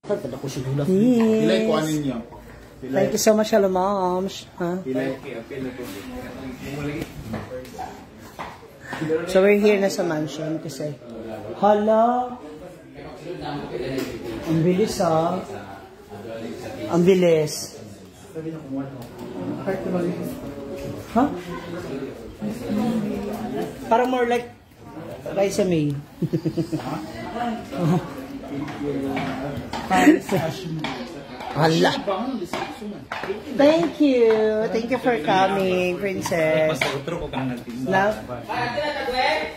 Pilay ko anin niyo. Thank you so much, hello moms. Pilay. So we're here na sa mansion kasi hala, ang bilis ah. Ang bilis. Huh? Parang more like Raisa May. Hala. Thank you. Thank you for coming, princess. Love.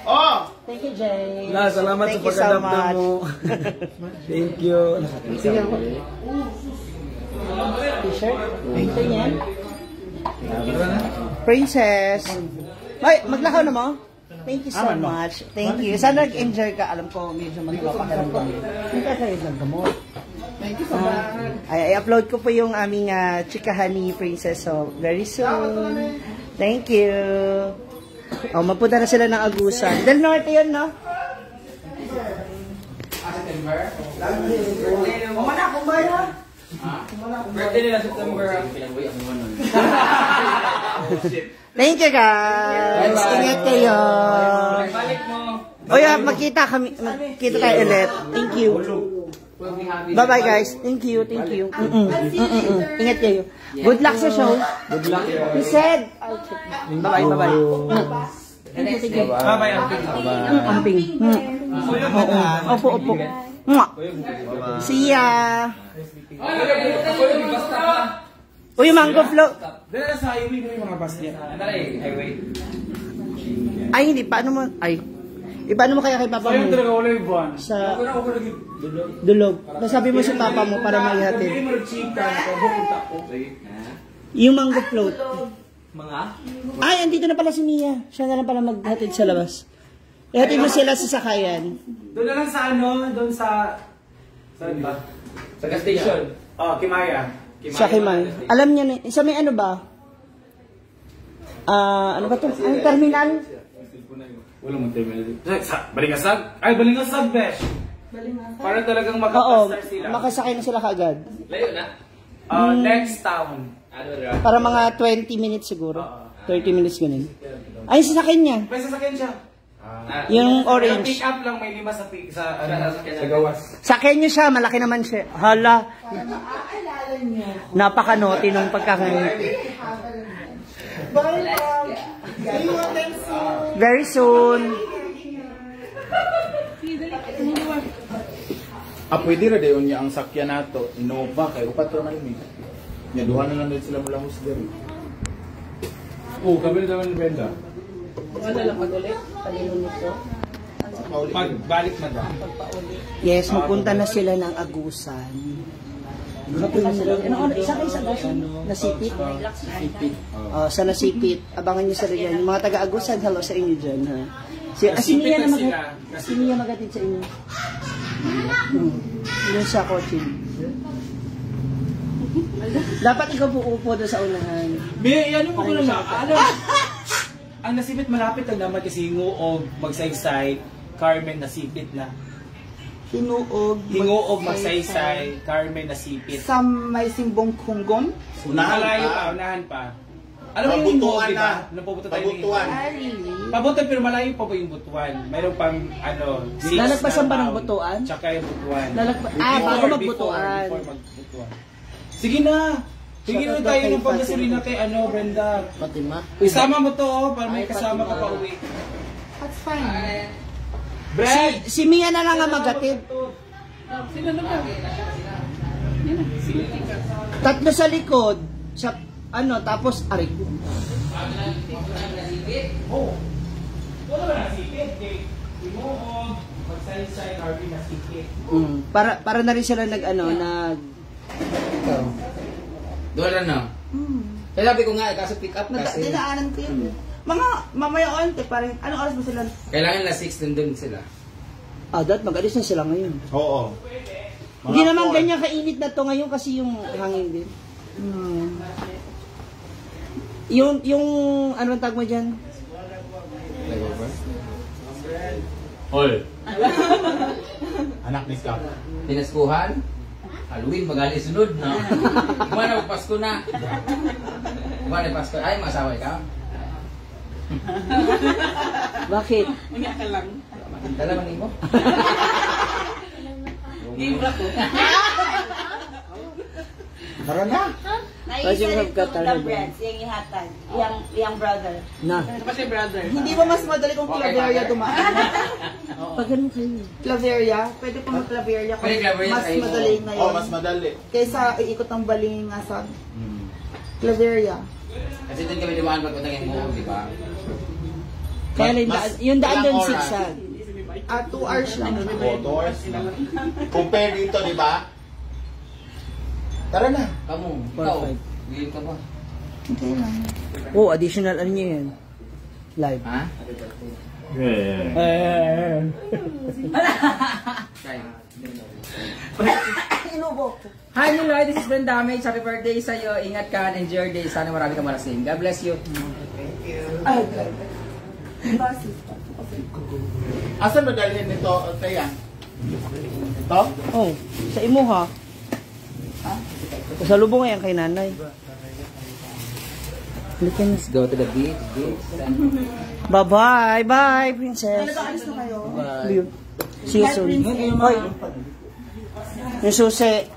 Oh! Thank you, Jay. Salamat Thank sa you so pagkadamdam much. mo. Thank you. Sige ako. T-shirt? Ito yan. Princess. Ay, maglakaw na mo? Thank you so much. Thank you. Sana nag-enjoy ka. Alam ko, medyo magpapakaramdam. Hindi ka kayo ng gamot. Thank you so much. I-upload ko po yung aming chikahan ni Princess. So, very soon. Thank you. Oh, mapunta na sila ng Agusan. Del Norte yun, no? Kumana, kumana. Birthday nila September. Thank you, guys. Ingat kayo. Balik mo. O yeah, magkita tayo ulit. Thank you. Bye-bye, guys. Thank you, thank you. Ingat kayo. Good luck sa show. Good luck. He said. Bye-bye, bye-bye. Thank you. Bye-bye, Amping. Amping. Opo, opo. See ya. Uy, mango float. Dala sa highway mo yung mga bus niya. Highway. Ay, hindi. Paano mo? Ay. Paano mo kaya kay Papa mo? Sayang talaga wala yung buwan. Sa Dulog. Nasabi mo si Papa mo para maihatid. Hindi mo nag-chika. Nakabukunta ko. Yung mango float. Mga? Ay, andito na pala si Mia. Siya na lang pala maghatid sa labas. Ihatid mo sila sa sakayan. Doon na lang sa ano? Doon sa... Saan ba? Sa gas station. Oh, Kimaya. Sa Kimay. Alam niya na. Sa may ano ba? Ano ba ito? Ang terminal? Wala mong terminal. Balingasag? Ay, Balingasag, besh. Para talagang Oo, makapastar sila. makasakay na sila kaagad. Layo na? Next town. Para mga 20 minutes siguro. 30 minutes ganun. Ay, sasakyan niya. May sasakyan siya. Yung orange. Pick up lang, may lima sa gawas. Sakyan niyo siya, malaki naman siya. Hala. Napaka-naughty nung pagkakangiti. Very soon. Pwede ra dayon niya ang sakyan nato. Innova kay upat ra man ni. Nya duha na lang din sila mula husder. Kami na naman benda. Wala lang pag-ulit. Palinon nito. Pagbalik na ba? Yes, mapunta na sila ng Agusan. Nasipit? Sa Nasipit. Abangan niyo sa rin. Yung mga taga-Agusan, hello sa inyo dyan. Ha? Si Mia magatid sa inyo. Doon sa kotse. Dapat ikaw uupo doon sa unahan. Ano mo ko lang ang Nasipit malapit lang naman kasi Hinguog, Magsaysay, Carmen Nasipit na. Hinguog, Magsaysay, Carmen Nasipit. Sa may simbong Kunggon? Unahan pa. Alam mo yung Hinguog, diba? Napupunta tayo ng Hinguog. Pabutuan pero malayo pa po yung Butuan. Mayroon pang Lalagpasan ba ng Butuan? Tsaka yung Butuan. Bago magbutuan. Before magbutuan. Sige na! Tingin na tayo ng pagkasalina kay Brenda. Fatima? Isama mo to para may kasama ka pa uwi. That's fine. Brad! Si Mia na lang ang magatid. Sino na ba? Tatlo sa likod. Sa tapos aray. Wala ba nasipit? Hinguog, Magsaysay, Carmen Nasipit. Para na rin sila nag. Doon na. Kaya sabi ko nga, kaso pick up kasi. Dinaanan ko yun. Mga mamaya onte parang, anong oras ba sila? Kailangan na 6 nandun sila. Dahil mag-alis na sila ngayon. Oo. Hindi naman ganyan kainit na to ngayon kasi yung hangin din. Yung anong tag mo dyan? Ol. Anak ni Scott. Pinaskuhan? Halloween, magali sunod na. Kumana, Pasko na. Kumana, Pasko. Ay, masaway ka? Bakit? Dala man mo? Tara na. Kasi Naisa rin ka itong talaga. the breads, yung ihatag, yung brother. Na. Hindi ba mas madali kung Claveria dumaan? Pag ganun kayo. Claveria? Pwede pa mag-Claveria kung Pwede Claveria mas tayo. madali na Oh, yun. mas madali. Kaysa iikot ng Balingasan. Claveria. Kasi doon kami dumaan pag utangin mo, di ba? Kaya yung daan doon Ilang oras? sigsag. 2 hours lang. 4 hours na. Compare dito, di ba? Tara na. Kamu, ikaw. 4-5. Willing ka ba? Okay lang. Oh, additional ano nyo yan? Live. Ha? Inubo. Hi, New Lloyd. This is Brenda Damage. Happy birthday sa'yo. Ingat ka and enjoy your day. Sana marami kang malasing. God bless you. Ay, God. Asan ba dalhin nito, Taya? Ito? Oh, sa imo ha. Sa lubong yan kay nanay. Look at Let's go to the beach. Bye-bye. Bye, princess. Alis na kayo. Bye. See you soon. Hoy. Yung susi.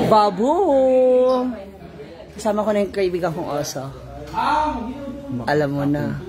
Babu. Kasama ko na yung kaibigan kong oso. Alam mo na.